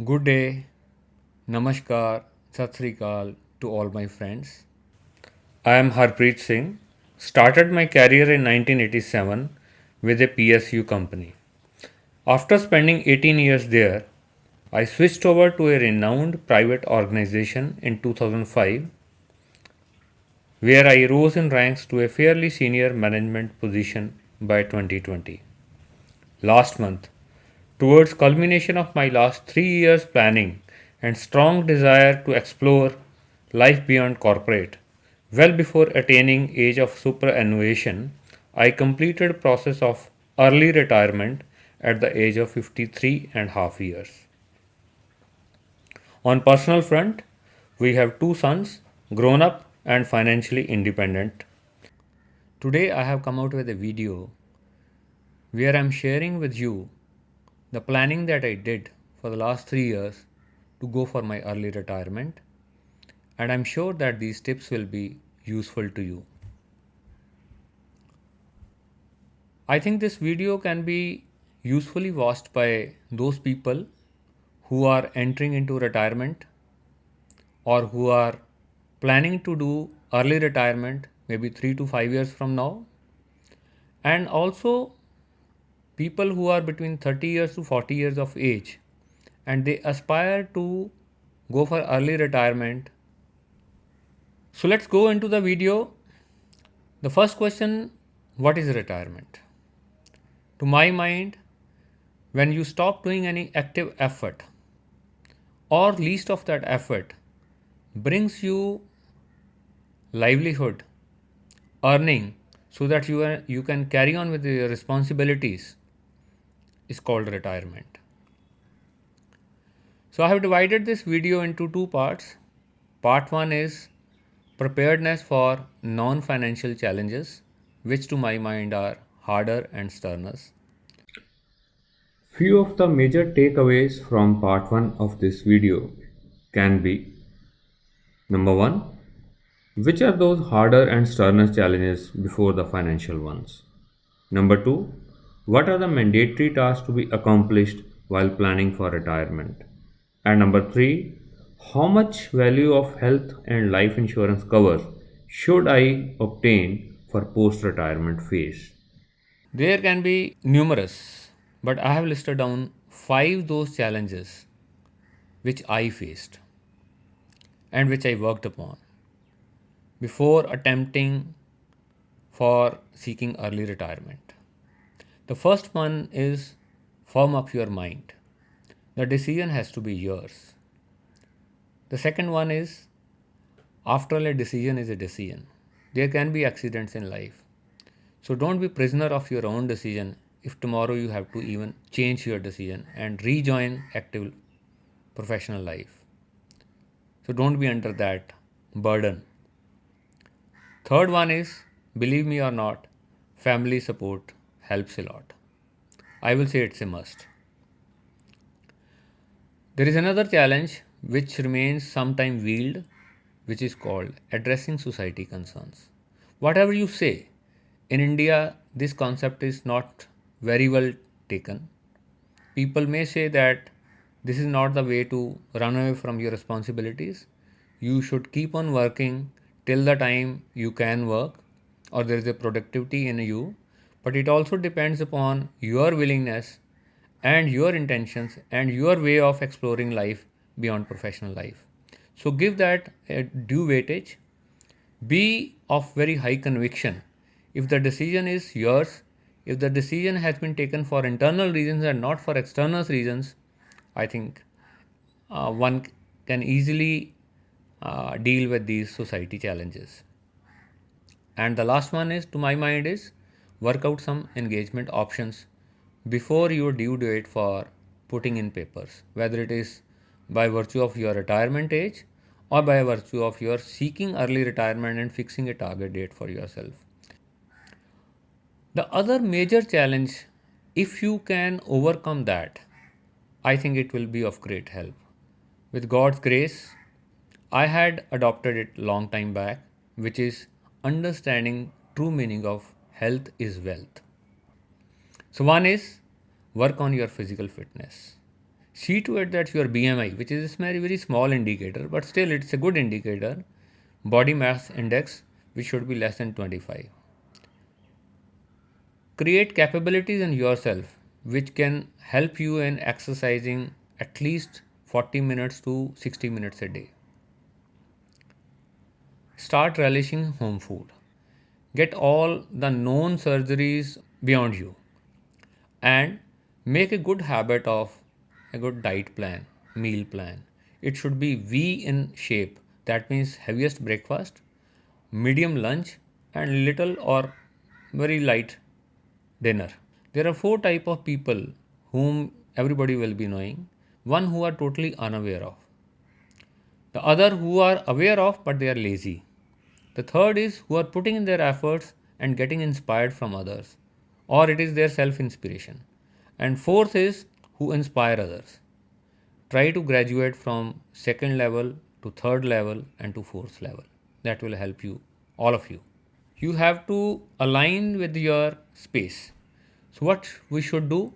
Good day, Namaskar, Sat Sri Akal to all my friends. I am Harpreet Singh. Started my career in 1987 with a PSU company. After spending 18 years there, I switched over to a renowned private organization in 2005 where I rose in ranks to a fairly senior management position by 2020. Last month, towards culmination of my last 3 years planning and strong desire to explore life beyond corporate, well before attaining age of superannuation, I completed process of early retirement at the age of 53 and half years. On personal front, we have two sons, grown up and financially independent. Today I have come out with a video where I am sharing with you the planning that I did for the last 3 years to go for my early retirement, and I'm sure that these tips will be useful to you. I think this video can be usefully watched by those people who are entering into retirement or who are planning to do early retirement maybe 3 to 5 years from now, and also people who are between 30 years to 40 years of age and they aspire to go for early retirement. So let's go into the video. The first question, what is retirement? To my mind, when you stop doing any active effort or least of that effort brings you livelihood, earning so that you can carry on with your responsibilities is called retirement. So I have divided this video into two parts. Part 1 is preparedness for non-financial challenges, which to my mind are harder and sterner. Few of the major takeaways from part 1 of this video can be: number 1, which are those harder and sterner challenges before the financial ones? Number 2, what are the mandatory tasks to be accomplished while planning for retirement? And number 3, how much value of health and life insurance covers should I obtain for post retirement phase? There can be numerous, but I have listed down 5 those challenges which I faced and which I worked upon before attempting for seeking early retirement. The first one is firm up your mind. The decision has to be yours. The second one is after all, a decision is a decision. There can be accidents in life. So don't be prisoner of your own decision if tomorrow you have to even change your decision and rejoin active professional life. So don't be under that burden. Third one is, believe me or not, family support helps a lot. I will say it's a must. There is another challenge which remains sometime veiled, which is called addressing society concerns. Whatever you say, in India, this concept is not very well taken. People may say that this is not the way to run away from your responsibilities. You should keep on working till the time you can work or there is a productivity in you. But it also depends upon your willingness and your intentions and your way of exploring life beyond professional life. So give that a due weightage. Be of very high conviction. If the decision is yours, if the decision has been taken for internal reasons and not for external reasons, I think one can easily deal with these society challenges. And the last one is, to my mind, is work out some engagement options before your due date for putting in papers, whether it is by virtue of your retirement age or by virtue of your seeking early retirement and fixing a target date for yourself. The other major challenge, if you can overcome that, I think it will be of great help. With God's grace, I had adopted it long time back, which is understanding true meaning of health is wealth. So one is work on your physical fitness. See to it that your BMI, which is a very, very small indicator, but still it's a good indicator, body mass index, which should be less than 25. Create capabilities in yourself which can help you in exercising at least 40 minutes to 60 minutes a day. Start relishing home food. Get all the known surgeries beyond you and make a good habit of a good diet plan, meal plan. It should be V in shape. That means heaviest breakfast, medium lunch, and little or very light dinner. There are four type of people whom everybody will be knowing. One who are totally unaware of. The other who are aware of but they are lazy. The third is who are putting in their efforts and getting inspired from others, or it is their self inspiration. And fourth is who inspire others. Try to graduate from second level to third level and to fourth level. That will help you, all of you. You have to align with your space. So, what we should do?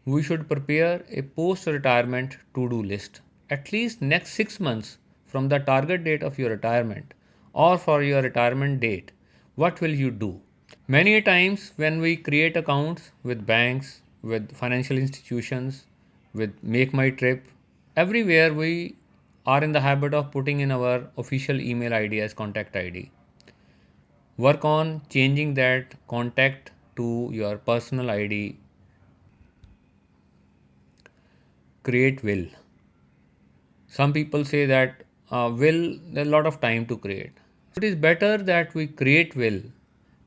We should prepare a post retirement to do list at least next 6 months from the target date of your retirement or for your retirement date. What will you do? Many times when we create accounts with banks, with financial institutions, with Make My Trip, everywhere we are in the habit of putting in our official email ID as contact ID. Work on changing that contact to your personal ID. Create will. Some people say that will, there's a lot of time to create. It is better that we create will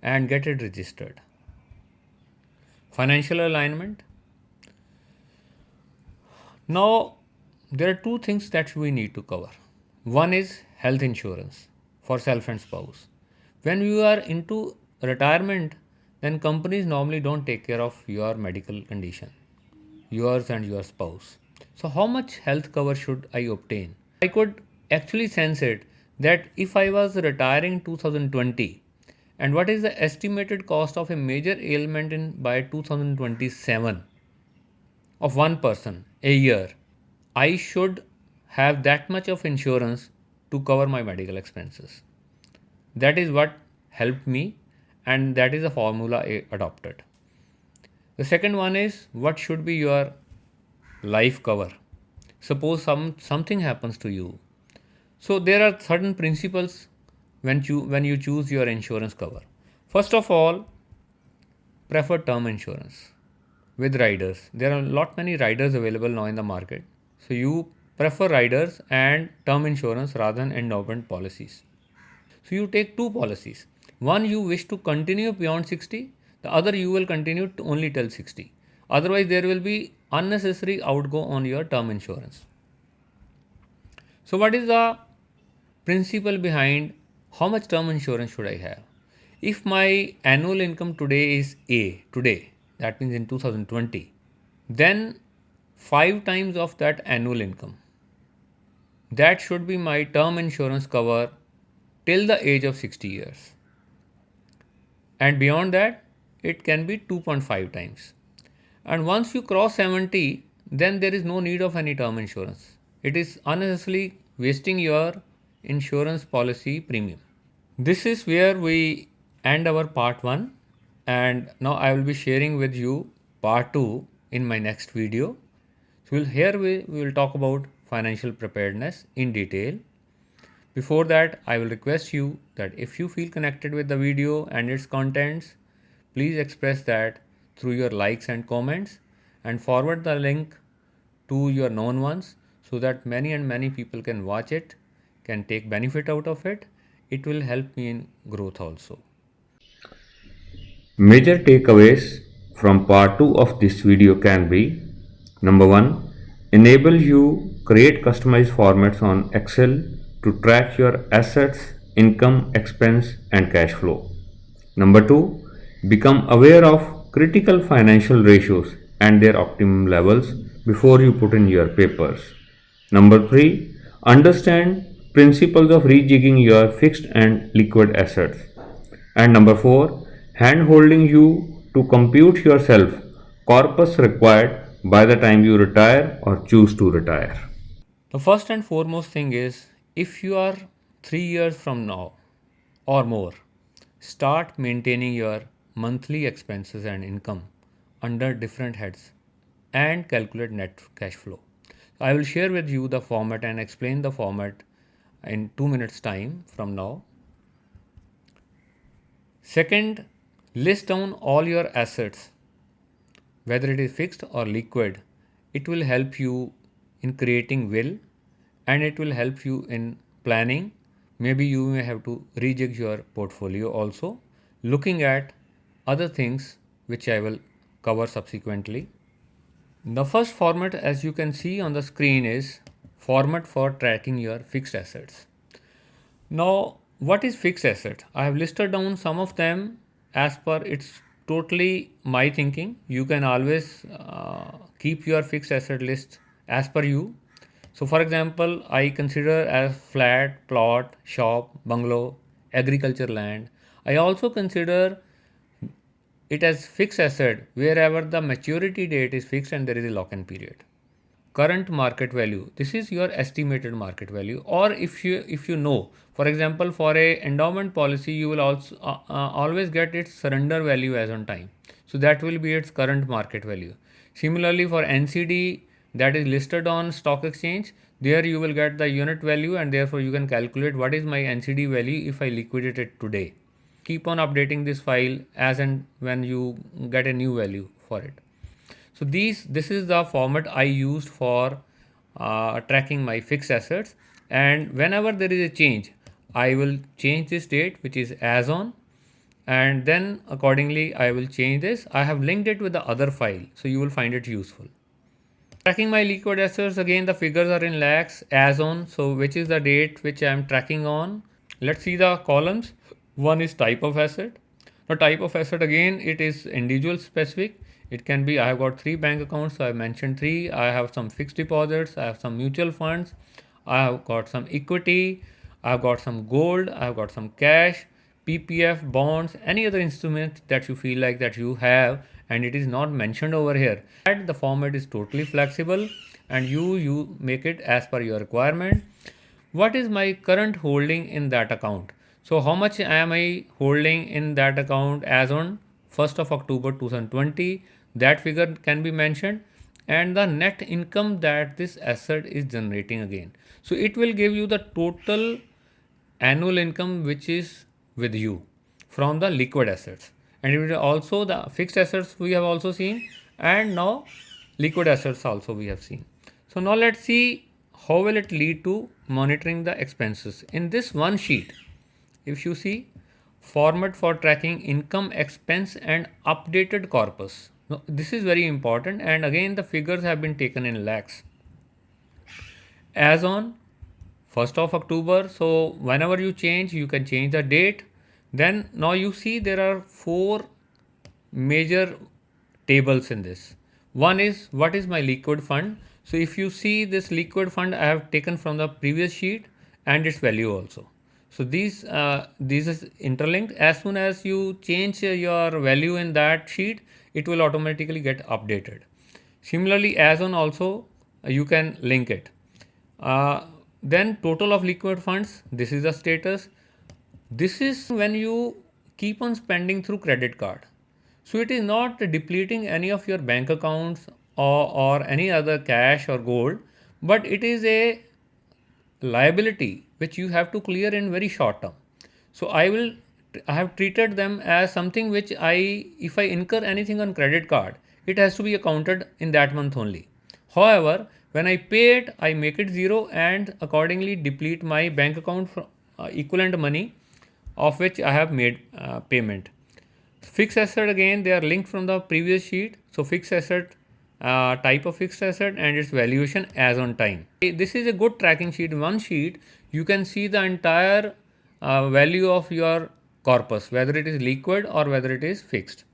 and get it registered. Financial alignment. Now, there are two things that we need to cover. One is health insurance for self and spouse. When you are into retirement, then companies normally don't take care of your medical condition, yours and your spouse. So, how much health cover should I obtain? I could actually sense it that if I was retiring 2020, and what is the estimated cost of a major ailment in by 2027 of one person a year, I should have that much of insurance to cover my medical expenses. That is what helped me, and that is the formula I adopted. The second one is what should be your life cover. Suppose something happens to you. So there are certain principles when you choose your insurance cover. First of all, prefer term insurance with riders. There are a lot many riders available now in the market. So you prefer riders and term insurance rather than endowment policies. So you take two policies. One you wish to continue beyond 60, the other you will continue to only till 60. Otherwise there will be unnecessary outgo on your term insurance. So what is the principle behind how much term insurance should I have? If my annual income today is A, today, that means in 2020, then 5 times of that annual income. That should be my term insurance cover till the age of 60 years. And beyond that, it can be 2.5 times. And once you cross 70, then there is no need of any term insurance. It is unnecessarily wasting your insurance policy premium. This is where we end our part 1, and now I will be sharing with you part 2 in my next video. So here we will talk about financial preparedness in detail. Before that, I will request you that if you feel connected with the video and its contents, please express that through your likes and comments and forward the link to your known ones so that many and many people can watch it, can take benefit out of it. It will help me in growth also. Major takeaways from part 2 of this video can be: number 1, enable you create customized formats on Excel to track your assets, income, expense and cash flow. Number 2, become aware of critical financial ratios and their optimum levels before you put in your papers. Number 3, understand principles of rejigging your fixed and liquid assets. And number 4, hand holding you to compute yourself corpus required by the time you retire or choose to retire. The first and foremost thing is, if you are 3 years from now or more, start maintaining your monthly expenses and income under different heads and calculate net cash flow. I will share with you the format and explain the format in 2 minutes time from now. Second, list down all your assets, whether it is fixed or liquid. It will help you in creating will, and it will help you in planning. Maybe you may have to rejig your portfolio also, looking at other things which I will cover subsequently. The first format, as you can see on the screen, is format for tracking your fixed assets. Now, what is fixed asset? I have listed down some of them as per it's totally my thinking. You can always keep your fixed asset list as per you. So, for example, I consider as flat, plot, shop, bungalow, agriculture land. I also consider it as fixed asset wherever the maturity date is fixed and there is a lock-in period. Current market value, this is your estimated market value. Or if you know, for example, for a endowment policy, you will also always get its surrender value as on time, so that will be its current market value. Similarly, for NCD that is listed on stock exchange, there you will get the unit value, and therefore you can calculate what is my NCD value if I liquidate it today. Keep on updating this file as and when you get a new value for it. So this is the format I used for tracking my fixed assets, and whenever there is a change, I will change this date, which is as on, and then accordingly I will change this. I have linked it with the other file, so you will find it useful. Tracking my liquid assets, again the figures are in lakhs as on, so which is the date which I am tracking on. Let's see the columns. One is type of asset. Now type of asset, again it is individual specific. It can be, I have got 3 bank accounts, so I mentioned 3. I have some fixed deposits, I have some mutual funds, I have got some equity, I have got some gold, I have got some cash, PPF, bonds, any other instrument that you feel like that you have and it is not mentioned over here. And the format is totally flexible, and you make it as per your requirement. What is my current holding in that account? So how much am I holding in that account as on 1st of October 2020? That figure can be mentioned, and the net income that this asset is generating again. So it will give you the total annual income which is with you from the liquid assets, and it will also the fixed assets we have also seen, and now liquid assets also we have seen. So now let's see how will it lead to monitoring the expenses. In this one sheet, if you see format for tracking income, expense and updated corpus. Now, this is very important, and again the figures have been taken in lakhs as on 1st of October. So whenever you change, you can change the date. Then now you see there are 4 major tables in this. One is what is my liquid fund. So if you see this liquid fund, I have taken from the previous sheet and its value also. So these is interlinked. As soon as you change your value in that sheet, it will automatically get updated. Similarly, as on also you can link it. Then total of liquid funds, this is the status. This is when you keep on spending through credit card. So it is not depleting any of your bank accounts or any other cash or gold, but it is a liability which you have to clear in very short term. So I have treated them as something which if I incur anything on credit card, it has to be accounted in that month only. However, when I pay it, I make it zero and accordingly deplete my bank account for equivalent money of which I have made payment. Fixed asset, again they are linked from the previous sheet. So fixed asset, type of fixed asset and its valuation as on time. This is a good tracking sheet. One sheet you can see the entire value of your corpus, whether it is liquid or whether it is fixed.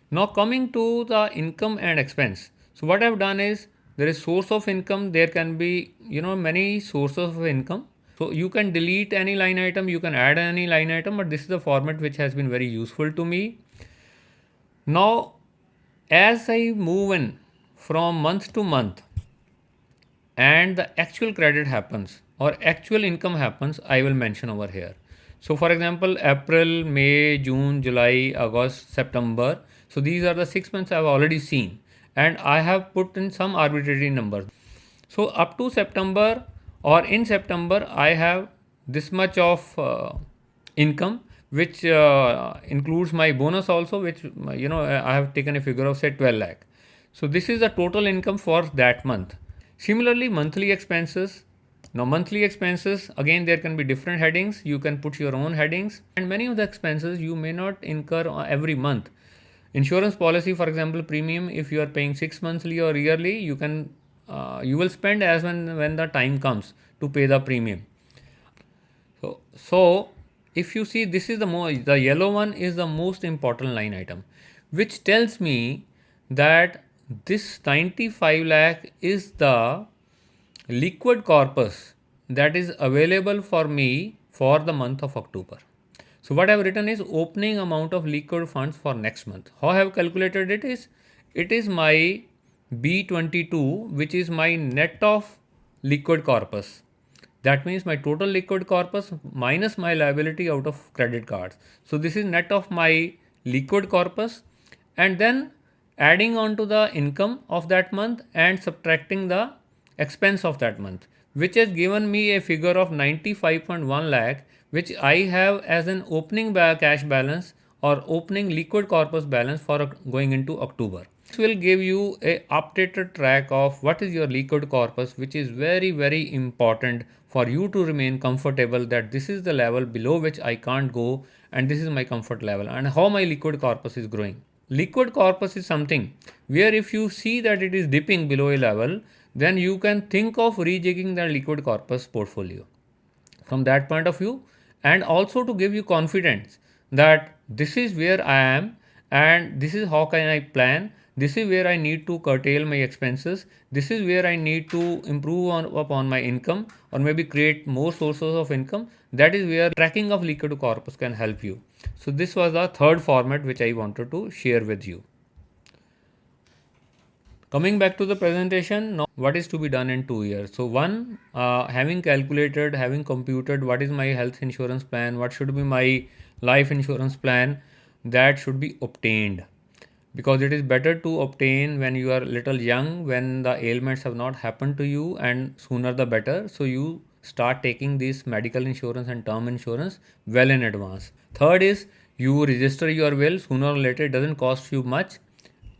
Now coming to the income and expense. So what I have done is, there is source of income. There can be many sources of income. So you can delete any line item, you can add any line item, but this is the format which has been very useful to me. Now as I move in from month to month and the actual credit happens or actual income happens, I will mention over here. So for example, April, May, June, July, August, September. So these are the 6 months I've already seen and I have put in some arbitrary numbers. So up to September or in September, I have this much of income, which includes my bonus also, which I have taken a figure of say 12 lakh. So this is the total income for that month. Similarly, monthly expenses. Now, monthly expenses again there can be different headings. You can put your own headings, and many of the expenses you may not incur every month. Insurance policy, for example, premium. If you are paying 6 monthly or yearly, you will spend as when the time comes to pay the premium. So if you see, this is the yellow one is the most important line item, which tells me that this 95 lakh is the liquid corpus that is available for me for the month of October. So what I have written is opening amount of liquid funds for next month. How I have calculated it is my B22, which is my net of liquid corpus. That means my total liquid corpus minus my liability out of credit cards. So this is net of my liquid corpus and then adding on to the income of that month and subtracting the expense of that month, which has given me a figure of 95.1 lakh, which I have as an opening cash balance or opening liquid corpus balance for going into October. This will give you a updated track of what is your liquid corpus, which is very important for you to remain comfortable that this is the level below which I can't go and this is my comfort level and how my liquid corpus is growing. Liquid corpus is something where if you see that it is dipping below a level, then you can think of rejigging the liquid corpus portfolio from that point of view, and also to give you confidence that this is where I am and this is how can I plan, this is where I need to curtail my expenses, this is where I need to improve upon my income or maybe create more sources of income. That is where tracking of liquid corpus can help you. So this was the third format which I wanted to share with you. Coming back to the presentation, now what is to be done in 2 years? So one, having calculated, having computed what is my health insurance plan, what should be my life insurance plan, that should be obtained, because it is better to obtain when you are little young, when the ailments have not happened to you, and sooner the better. So you start taking this medical insurance and term insurance well in advance. Third is you register your will sooner or later, it doesn't cost you much,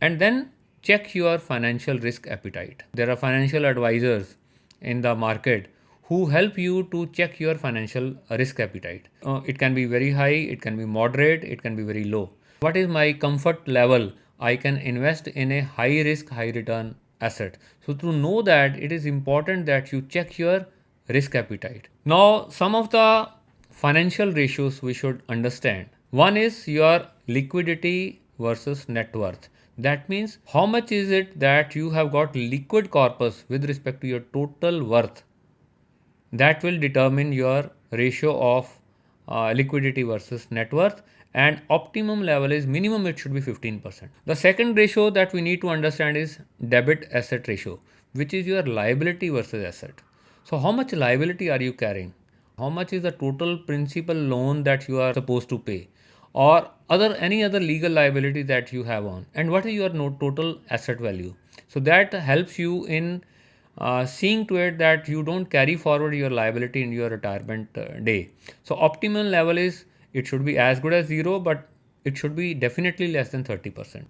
and then check your financial risk appetite. There are financial advisors in the market who help you to check your financial risk appetite. It can be very high, it can be moderate, it can be very low. What is my comfort level? I can invest in a high risk, high return asset. So to know that, it is important that you check your risk appetite. Now, some of the financial ratios we should understand. One is your liquidity versus net worth. That means how much is it that you have got liquid corpus with respect to your total worth. That will determine your ratio of liquidity versus net worth, and optimum level is minimum it should be 15%. The second ratio that we need to understand is debit asset ratio, which is your liability versus asset. So how much liability are you carrying? How much is the total principal loan that you are supposed to pay, or any other legal liability that you have on, and what is your total asset value? So that helps you in seeing to it that you don't carry forward your liability in your retirement day. So optimal level is it should be as good as zero, but it should be definitely less than 30%.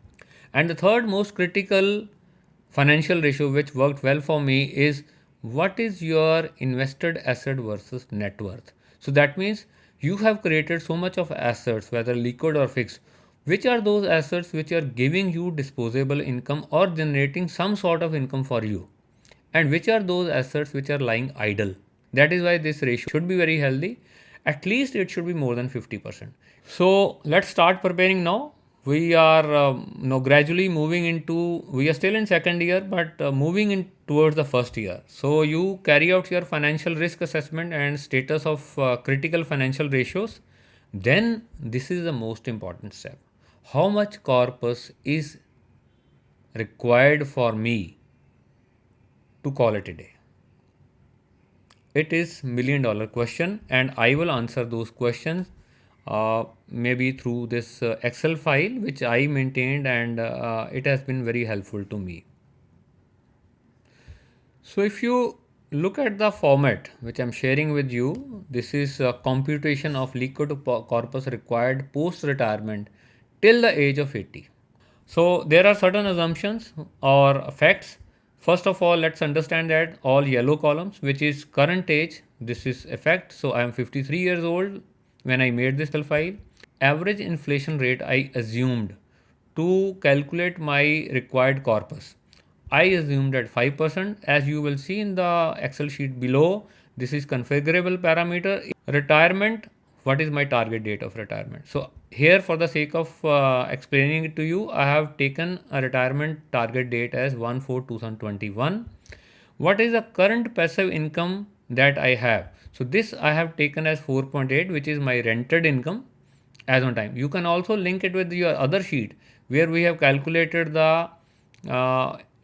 And the third most critical financial ratio which worked well for me is what is your invested asset versus net worth. So that means you have created so much of assets, whether liquid or fixed. Which are those assets which are giving you disposable income or generating some sort of income for you, and which are those assets which are lying idle. That is why this ratio should be very healthy. At least it should be more than 50%. So let's start preparing now. We are now gradually moving into, we are still in second year, but moving in towards the first year. So you carry out your financial risk assessment and status of critical financial ratios. Then this is the most important step. How much corpus is required for me to call it a day? It is $1 million question, and I will answer those questions maybe through this Excel file which I maintained, and it has been very helpful to me. So if you look at the format which I'm sharing with you, this is a computation of liquid corpus required post retirement till the age of 80. So there are certain assumptions or facts. First of all, let's understand that all yellow columns, which is current age, this is effect. So I am 53 years old when I made this file. Average inflation rate I assumed to calculate my required corpus. I assumed at 5%. As you will see in the Excel sheet below, this is configurable parameter. Retirement, what is my target date of retirement? So here, for the sake of explaining it to you, I have taken a retirement target date as 1/4/2021. What is the current passive income that I have? So this I have taken as 4.8, which is my rented income as on time. You can also link it with your other sheet where we have calculated the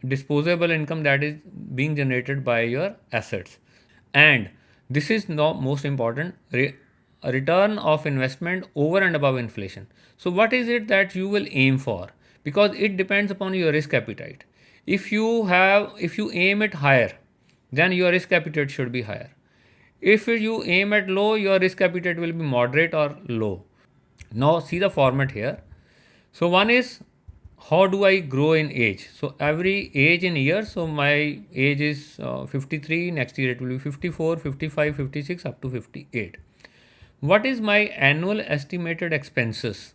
disposable income that is being generated by your assets. And this is now most important, a return of investment over and above inflation. So what is it that you will aim for? Because it depends upon your risk appetite. If you aim it higher, then your risk appetite should be higher. If you aim at low, your risk appetite will be moderate or low. Now see the format here. So one is, how do I grow in age? So every age in years. So my age is 53. Next year it will be 54, 55, 56 up to 58. What is my annual estimated expenses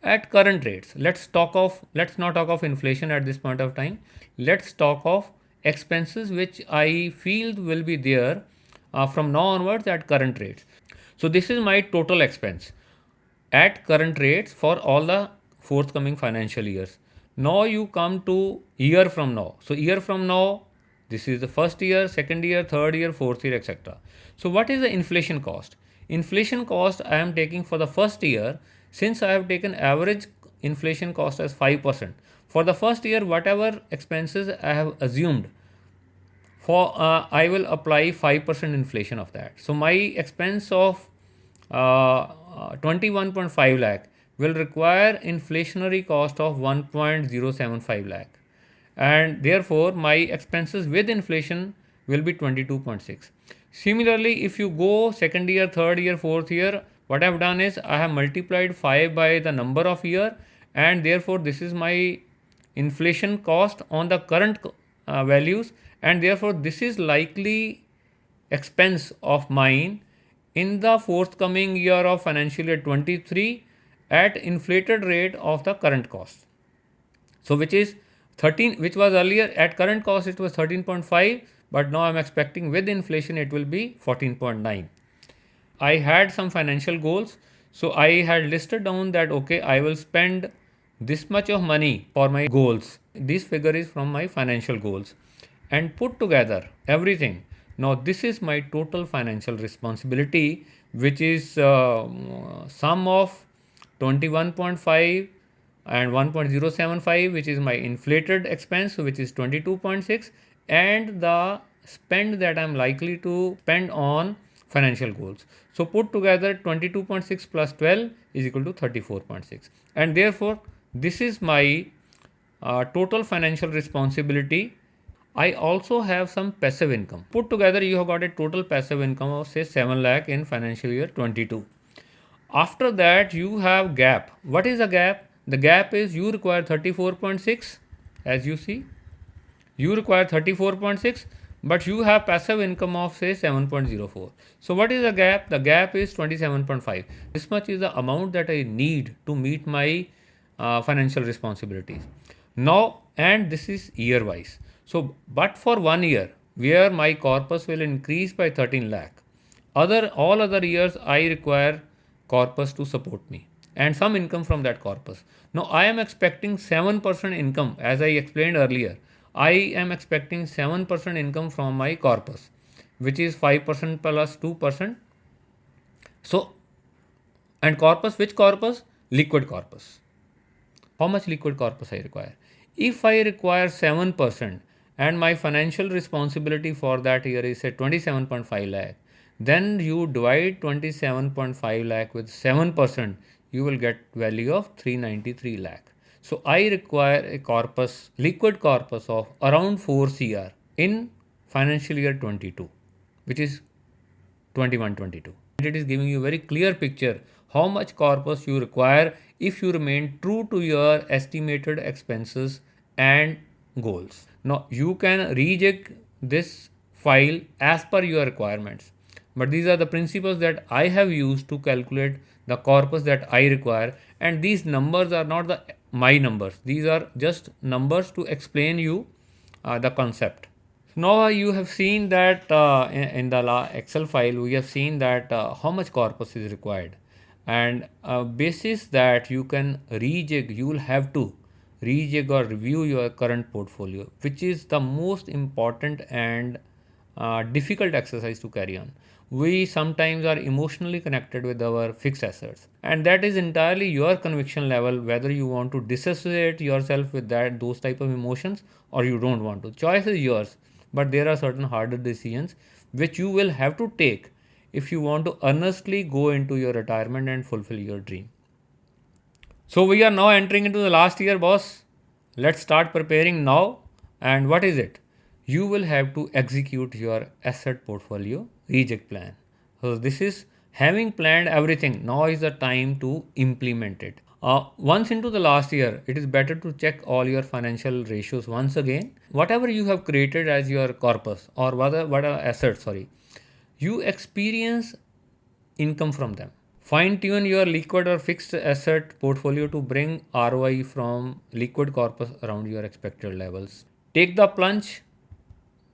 at current rates? Let's not talk of inflation at this point of time. Let's talk of expenses which I feel will be there from now onwards at current rates. So this is my total expense at current rates for all the forthcoming financial years. Now you come to year from now. So year from now, this is the first year, second year, third year, fourth year, etc. So what is the inflation cost? Inflation cost I am taking for the first year, since I have taken average inflation cost as 5%. For the first year, whatever expenses I have assumed, I will apply 5% inflation of that. So my expense of 21.5 lakh will require inflationary cost of 1.075 lakh, and therefore my expenses with inflation will be 22.6. Similarly, if you go second year, third year, fourth year, what I have done is I have multiplied 5 by the number of year, and therefore this is my inflation cost on the current values, and therefore this is likely expense of mine in the forthcoming year of financial year 23 at inflated rate of the current cost. So which is 13, which was earlier at current cost it was 13.5, but now I'm expecting with inflation it will be 14.9. I had some financial goals, so I had listed down that okay, I will spend this much of money for my goals. This figure is from my financial goals, and put together everything. Now this is my total financial responsibility, which is sum of 21.5 and 1.075, which is my inflated expense, which is 22.6, and the spend that I'm likely to spend on financial goals. So put together 22.6 plus 12 is equal to 34.6, and therefore this is my total financial responsibility. I also have some passive income. Put together you have got a total passive income of say 7 lakh in financial year 22. After that you have gap. What is the gap? The gap is you require 34.6, as you see. You require 34.6, but you have passive income of say 7.04. So what is the gap? The gap is 27.5. This much is the amount that I need to meet my financial responsibilities. Now, and this is year wise. So, but for 1 year, where my corpus will increase by 13 lakh, all other years I require corpus to support me and some income from that corpus. Now I am expecting 7% income, as I explained earlier. I am expecting 7% income from my corpus, which is 5% plus 2%. So, and corpus, which corpus? Liquid corpus. How much liquid corpus I require? If I require 7% and my financial responsibility for that year is say 27.5 lakh, then you divide 27.5 lakh with 7%, you will get value of 393 lakh. So I require a corpus, liquid corpus of around 4 CR in financial year 22, which is 21-22. It is giving you a very clear picture how much corpus you require if you remain true to your estimated expenses and goals. Now you can rejig this file as per your requirements, but these are the principles that I have used to calculate the corpus that I require, and these numbers are not my numbers. These are just numbers to explain you the concept. Now you have seen that in the Excel file we have seen that how much corpus is required, and basis that you can rejig, you will have to rejig or review your current portfolio, which is the most important and difficult exercise to carry on. We sometimes are emotionally connected with our fixed assets, and that is entirely your conviction level whether you want to disassociate yourself with that those type of emotions or you don't want to. Choice is yours, but there are certain harder decisions which you will have to take if you want to earnestly go into your retirement and fulfill your dream. So we are now entering into the last year, boss. Let's start preparing now. And what is it? You will have to execute your asset portfolio reject plan. So this is having planned everything. Now is the time to implement it. Once into the last year, it is better to check all your financial ratios once again. Whatever you have created as your corpus or whatever assets, sorry, you experience income from them. Fine tune your liquid or fixed asset portfolio to bring ROI from liquid corpus around your expected levels. Take the plunge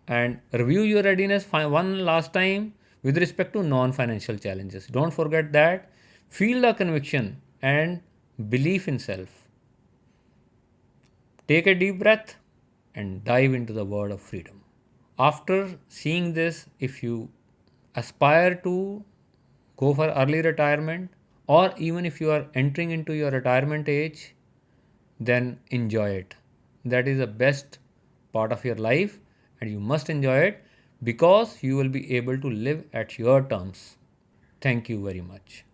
and review your readiness one last time with respect to non financial challenges. Don't forget that. Feel the conviction and belief in self. Take a deep breath and dive into the world of freedom. After seeing this, if you aspire to go for early retirement, or even if you are entering into your retirement age, then enjoy it. That is the best part of your life, and you must enjoy it because you will be able to live at your terms. Thank you very much.